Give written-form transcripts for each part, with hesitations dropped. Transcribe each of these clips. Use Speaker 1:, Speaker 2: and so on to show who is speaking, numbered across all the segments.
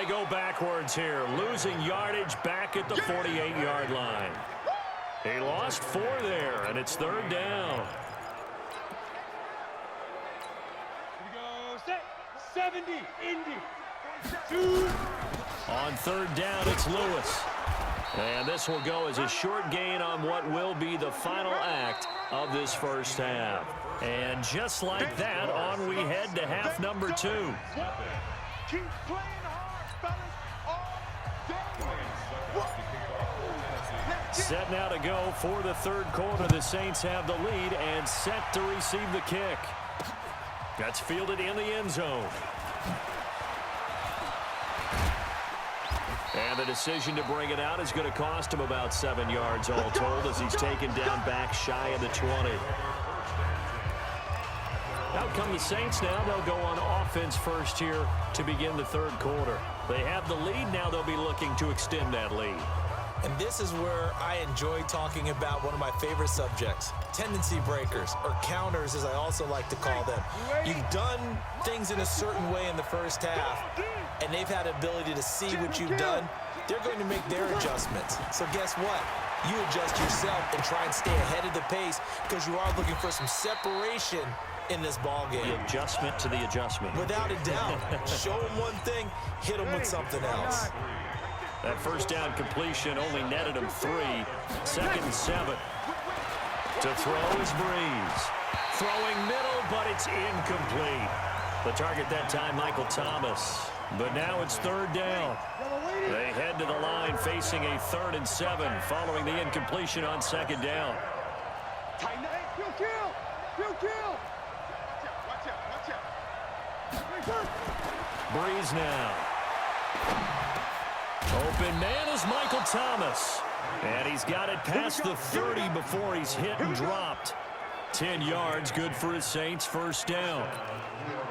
Speaker 1: go backwards here, losing yardage back at the 48-yard line. He lost 4 there, and it's third down.
Speaker 2: Here we go, set, 70, Indy. 2.
Speaker 1: On third down, it's Lewis. And this will go as a short gain on what will be the final act of this first half. And just like that, on we head to half number 2.
Speaker 2: Keep playing hard, fellas.
Speaker 1: Set now to go for the third quarter. The Saints have the lead and set to receive the kick. That's fielded in the end zone. And the decision to bring it out is going to cost him about 7 yards all told as he's taken down back shy of the 20. Out come the Saints now. They'll go on offense first here to begin the third quarter. They have the lead. Now they'll be looking to extend that lead.
Speaker 3: And this is where I enjoy talking about one of my favorite subjects, tendency breakers, or counters as I also like to call them. You've done things in a certain way in the first half, and they've had the ability to see what you've done. They're going to make their adjustments. So guess what? You adjust yourself and try and stay ahead of the pace because you are looking for some separation in this ball game.
Speaker 1: The adjustment to the adjustment.
Speaker 3: Without a doubt. Show them one thing, hit them with something else.
Speaker 1: That first down completion only netted him 3. Second and 7. To throw is Breeze. Throwing middle, but it's incomplete. The target that time, Michael Thomas. But now it's third down. They head to the line facing a 3rd and 7 following the incompletion on second down. Breeze now. Open man is Michael Thomas. And he's got it past the 30 before he's hit and dropped. 10 yards, good for his Saints, first down.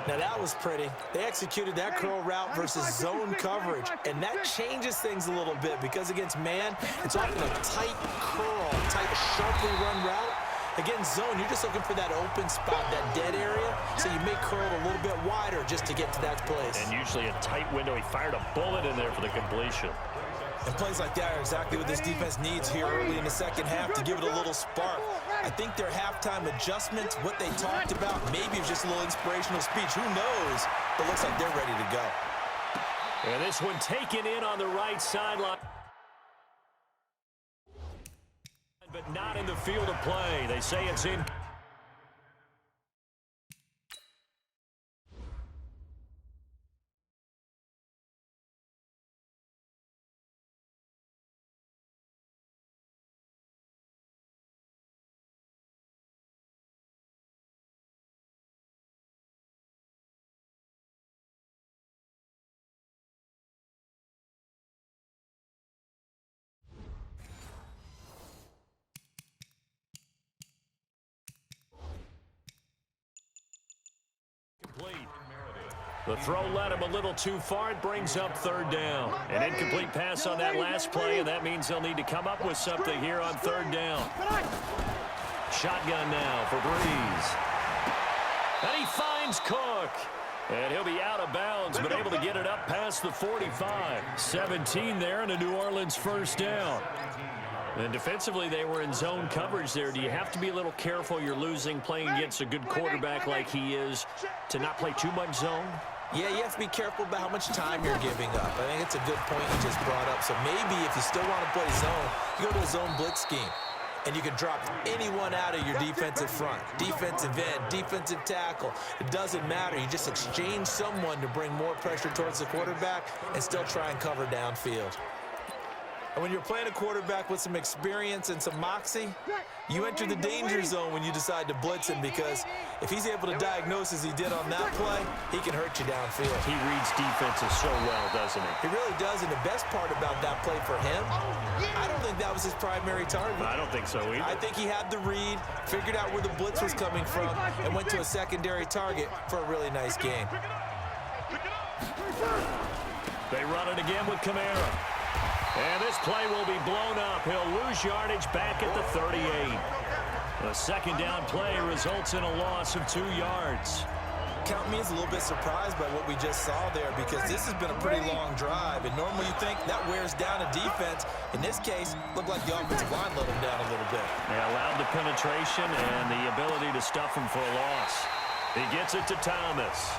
Speaker 3: Now that was pretty. They executed that curl route versus zone coverage, and that changes things a little bit because against man, it's often a tight curl, tight, sharply run route. Against zone, you're just looking for that open spot, that dead area, so you may curl it a little bit wider just to get to that place.
Speaker 1: And usually a tight window. He fired a bullet in there for the completion.
Speaker 3: And plays like that are exactly what this defense needs here early in the second half to give it a little spark. I think their halftime adjustments, what they talked about, maybe it's just a little inspirational speech. Who knows? But looks like they're ready to go.
Speaker 1: And this one taken in on the right sideline. But not in the field of play. They say it's in. The throw led him a little too far. It brings up third down. An incomplete pass on that last play, and that means they'll need to come up with something here on third down. Shotgun now for Breeze. And he finds Cook. And he'll be out of bounds, but able to get it up past the 45. 17 there and a New Orleans first down. And defensively, they were in zone coverage there. Do you have to be a little careful? You're losing, playing against a good quarterback like he is, to not play too much zone?
Speaker 3: Yeah, you have to be careful about how much time you're giving up. I think it's a good point you just brought up. So maybe if you still want to play zone, you go to a zone blitz scheme. And you can drop anyone out of your defensive front, defensive end, defensive tackle. It doesn't matter. You just exchange someone to bring more pressure towards the quarterback and still try and cover downfield. And when you're playing a quarterback with some experience and some moxie, you enter the danger zone when you decide to blitz him, because if he's able to diagnose as he did on that play, he can hurt you downfield.
Speaker 1: He reads defenses so well, doesn't he?
Speaker 3: He really does, and the best part about that play for him, I don't think that was his primary target.
Speaker 1: I don't think so either.
Speaker 3: I think he had the read, figured out where the blitz was coming from, and went to a secondary target for a really nice game.
Speaker 1: They run it again with Kamara. And this play will be blown up. He'll lose yardage back at the 38. The second down play results in a loss of 2 yards.
Speaker 3: count me as a little bit surprised by what we just saw there, because this has been a pretty long drive, and normally you think that wears down a defense. In this case, looked like the offensive line let them down a little bit.
Speaker 1: They allowed the penetration and the ability to stuff him for a loss. He gets it to Thomas.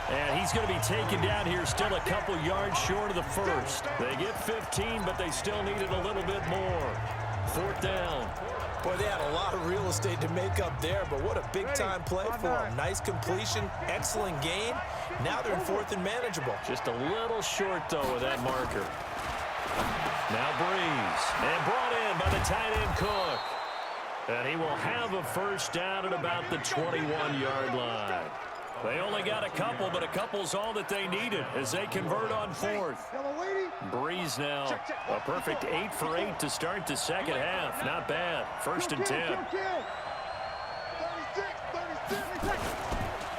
Speaker 1: And he's going to be taken down here, still a couple yards short of the first. They get 15, but they still needed a little bit more. 4th down.
Speaker 3: Boy, they had a lot of real estate to make up there, but what a big-time play for them. Nice completion, excellent gain. Now they're in 4th and manageable.
Speaker 1: Just a little short, though, with that marker. Now Breeze. And brought in by the tight end Cook. And he will have a first down at about the 21-yard line. They only got a couple, but a couple's all that they needed as they convert on 4th. Breeze now, a perfect 8 for 8 to start the second half. Not bad. 1st and 10.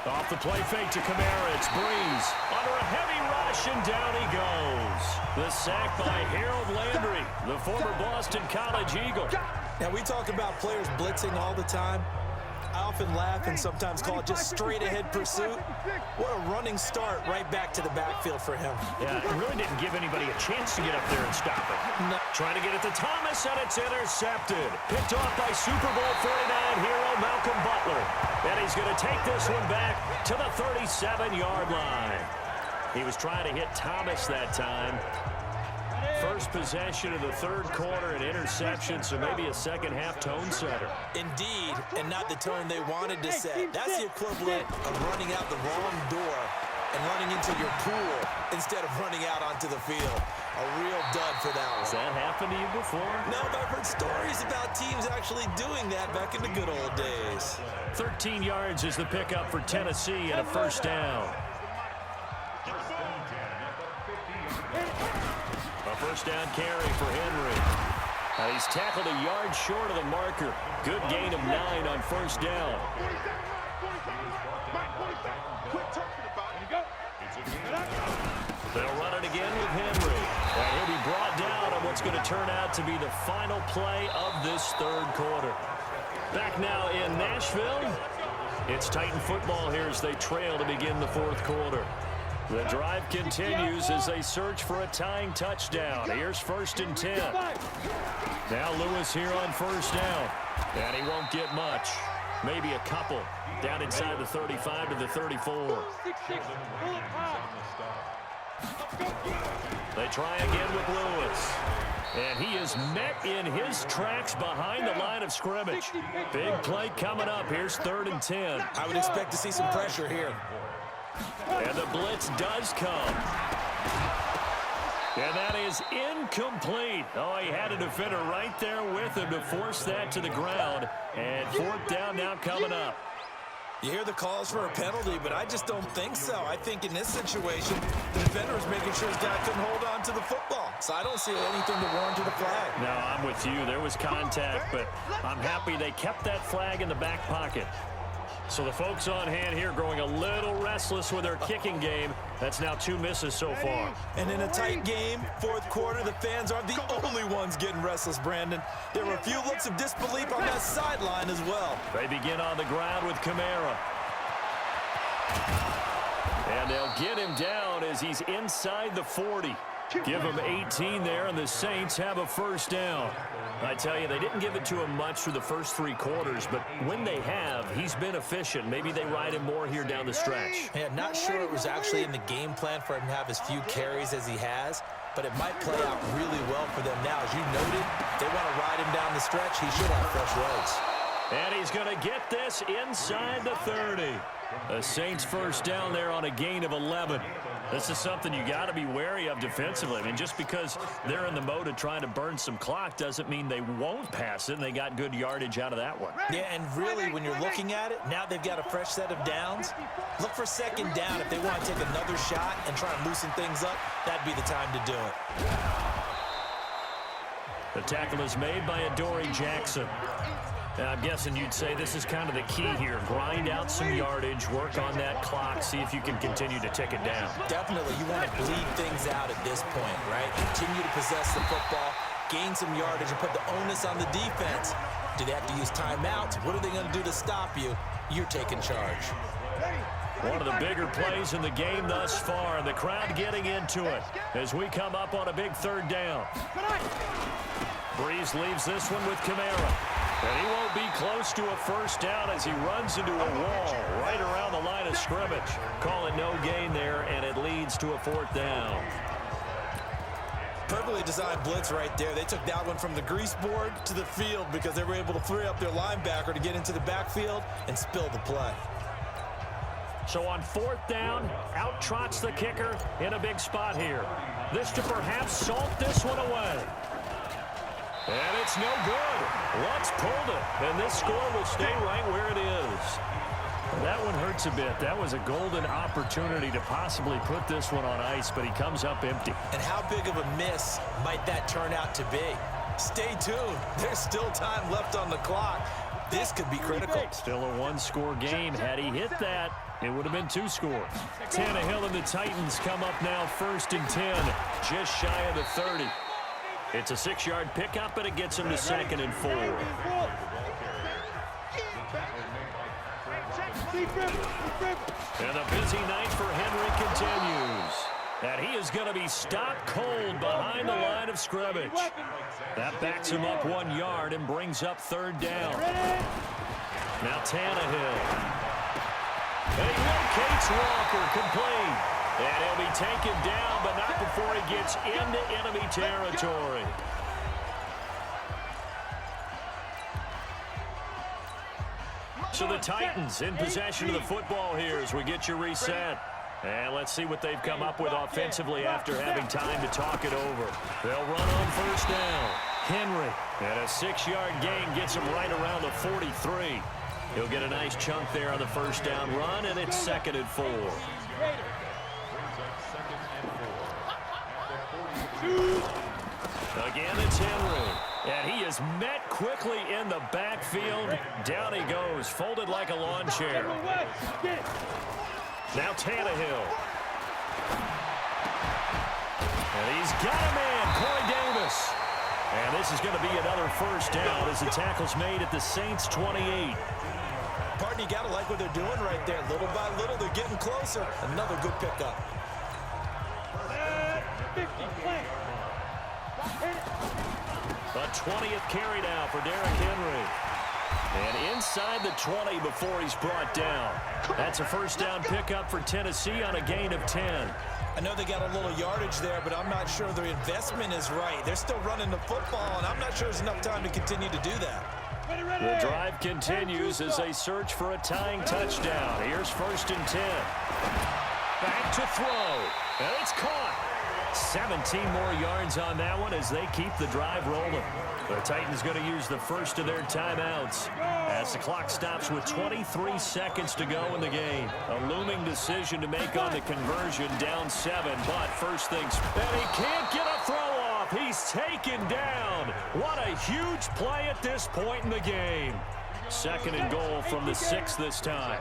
Speaker 1: Off the play fake to Kamara. It's Breeze. Under a heavy rush, and down he goes. The sack by Harold Landry, the former Boston College Eagle.
Speaker 3: Now, we talk about players blitzing all the time. I often laugh and sometimes call it just straight-ahead pursuit. What a running start right back to the backfield for him.
Speaker 1: Yeah, it really didn't give anybody a chance to get up there and stop it.
Speaker 3: No.
Speaker 1: Trying to get it to Thomas, and it's intercepted. Picked off by Super Bowl 49 hero Malcolm Butler. And he's going to take this one back to the 37-yard line. He was trying to hit Thomas that time. First possession of the 3rd quarter, an interception, so maybe a second-half tone setter.
Speaker 3: Indeed, and not the tone they wanted to set. That's the equivalent of running out the wrong door and running into your pool instead of running out onto the field. A real dud for that one.
Speaker 1: Has that happened to you before?
Speaker 3: No, but I've heard stories about teams actually doing that back in the good old days.
Speaker 1: 13 yards is the pickup for Tennessee and a first down. A first down carry for Henry. He's tackled a yard short of the marker. Good gain of 9 on first down. They'll run it again with Henry. And he'll be brought down on what's going to turn out to be the final play of this 3rd quarter. Back now in Nashville. It's Titan football here as they trail to begin the 4th quarter. The drive continues as they search for a tying touchdown. Here's 1st and 10. Now Lewis here on first down. And he won't get much. Maybe a couple. Down inside the 35 to the 34. They try again with Lewis. And he is met in his tracks behind the line of scrimmage. Big play coming up. Here's 3rd and 10.
Speaker 3: I would expect to see some pressure here.
Speaker 1: And the blitz does come. And that is incomplete. Oh, he had a defender right there with him to force that to the ground. And 4th down now coming up.
Speaker 3: You hear the calls for a penalty, but I just don't think so. I think in this situation, the defender is making sure his guy couldn't hold on to the football. So I don't see anything to warrant a flag.
Speaker 1: No, I'm with you. There was contact, but I'm happy they kept that flag in the back pocket. So the folks on hand here growing a little restless with their kicking game. That's now 2 misses so far.
Speaker 3: And in a tight game, 4th quarter, the fans aren't the only ones getting restless, Brandon. There were a few looks of disbelief on that sideline as well.
Speaker 1: They begin on the ground with Kamara. And they'll get him down as he's inside the 40. Give him 18 there, and the Saints have a first down. I tell you, they didn't give it to him much through the first 3 quarters, but when they have, he's been efficient. Maybe they ride him more here down the stretch.
Speaker 3: Yeah, not sure it was actually in the game plan for him to have as few carries as he has, but it might play out really well for them now. As you noted, they want to ride him down the stretch. He should have fresh legs.
Speaker 1: And he's going to get this inside the 30. The Saints first down there on a gain of 11. This is something you got to be wary of defensively. I mean, just because they're in the mode of trying to burn some clock doesn't mean they won't pass it, and they got good yardage out of that one.
Speaker 3: Yeah, and really, when you're looking at it, now they've got a fresh set of downs. Look for 2nd down. If they want to take another shot and try and loosen things up, that'd be the time to do it.
Speaker 1: The tackle is made by Adoree Jackson. I'm guessing you'd say this is kind of the key here. Grind out some yardage, work on that clock, see if you can continue to tick it down.
Speaker 3: Definitely. You want to bleed things out at this point, right? Continue to possess the football, gain some yardage, and put the onus on the defense. Do they have to use timeouts? What are they going to do to stop you? You're taking charge.
Speaker 1: One of the bigger plays in the game thus far, and the crowd getting into it as we come up on a big third down. Breeze leaves this one with Kamara. And he won't be close to a first down as he runs into a wall right around the line of scrimmage. Call it no gain there, and it leads to a fourth down.
Speaker 3: Perfectly designed blitz right there. They took that one from the grease board to the field because they were able to free up their linebacker to get into the backfield and spill the play.
Speaker 1: So on fourth down, out trots the kicker in a big spot here. This to perhaps salt this one away. And it's no good. Lutz pulled it, and this score will stay right where it is. That one hurts a bit. That was a golden opportunity to possibly put this one on ice, but he comes up empty.
Speaker 3: And how big of a miss might that turn out to be? Stay tuned. There's still time left on the clock. This could be critical.
Speaker 1: Still a one-score game. Had he hit that, it would have been 2 scores. Tannehill and the Titans come up now 1st and 10, just shy of the 30. It's a 6-yard pickup, and it gets him to 2nd and 4. And a busy night for Henry continues. And he is going to be stopped cold behind the line of scrimmage. That backs him up 1 yard and brings up 3rd down. Now Tannehill. And he locates Walker, complete. And he'll be taken down, but not before he gets into enemy territory. So the Titans in possession of the football here as we get you reset. And let's see what they've come up with offensively after having time to talk it over. They'll run on 1st down. Henry, and a 6-yard gain gets him right around the 43. He'll get a nice chunk there on the 1st down run, and it's 2nd and 4. Again, it's Henry. And he is met quickly in the backfield. Down he goes, folded like a lawn chair. Now Tannehill. And he's got a man, Corey Davis. And this is going to be another 1st down as the tackle's made at the Saints' 28.
Speaker 3: Partner, you got to like what they're doing right there. Little by little, they're getting closer. Another good pickup.
Speaker 1: A 20th carry now for Derrick Henry. And inside the 20 before he's brought down. That's a 1st down pickup for Tennessee on a gain of 10.
Speaker 3: I know they got a little yardage there, but I'm not sure their investment is right. They're still running the football, and I'm not sure there's enough time to continue to do that.
Speaker 1: The drive continues as they search for a tying touchdown. Here's 1st and 10. Back to throw. And it's caught. 17 more yards on that one as they keep the drive rolling. The Titans going to use the first of their timeouts as the clock stops with 23 seconds to go in the game. A looming decision to make on the conversion, down 7, but first things, and he can't get a throw off. He's taken down. What a huge play at this point in the game. 2nd and goal from the 6 this time.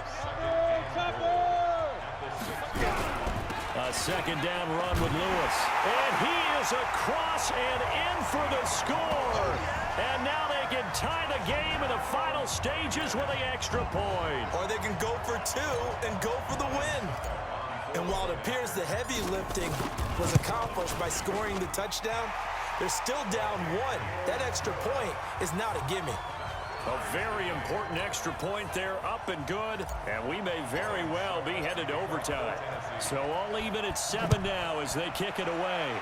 Speaker 1: A 2nd down run with Lewis. And he is across and in for the score. And now they can tie the game in the final stages with the extra point.
Speaker 3: Or they can go for 2 and go for the win. And while it appears the heavy lifting was accomplished by scoring the touchdown, they're still down 1. That extra point is not a gimme.
Speaker 1: A very important extra point there, up and good, and we may very well be headed to overtime. So all even at 7 now as they kick it away.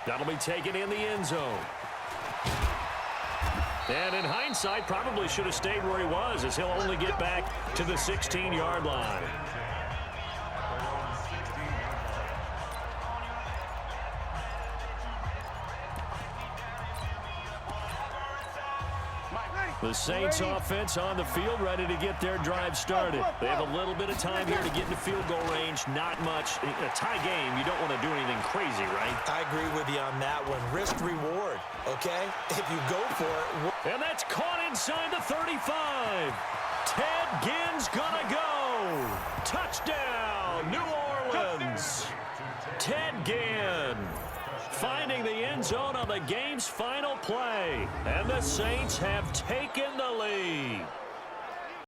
Speaker 1: That'll be taken in the end zone. And in hindsight, probably should have stayed where he was as he'll only get back to the 16-yard line. The Saints offense on the field, ready to get their drive started. They have a little bit of time here to get into field goal range. Not much. In a tie game, you don't want to do anything crazy, right?
Speaker 3: I agree with you on that one. Risk reward, okay? If you go for it.
Speaker 1: And that's caught inside the 35. Ted Ginn's gonna go. Touchdown, New Orleans. Ted Ginn finding the end zone on the game's final play. And the Saints have taken the lead.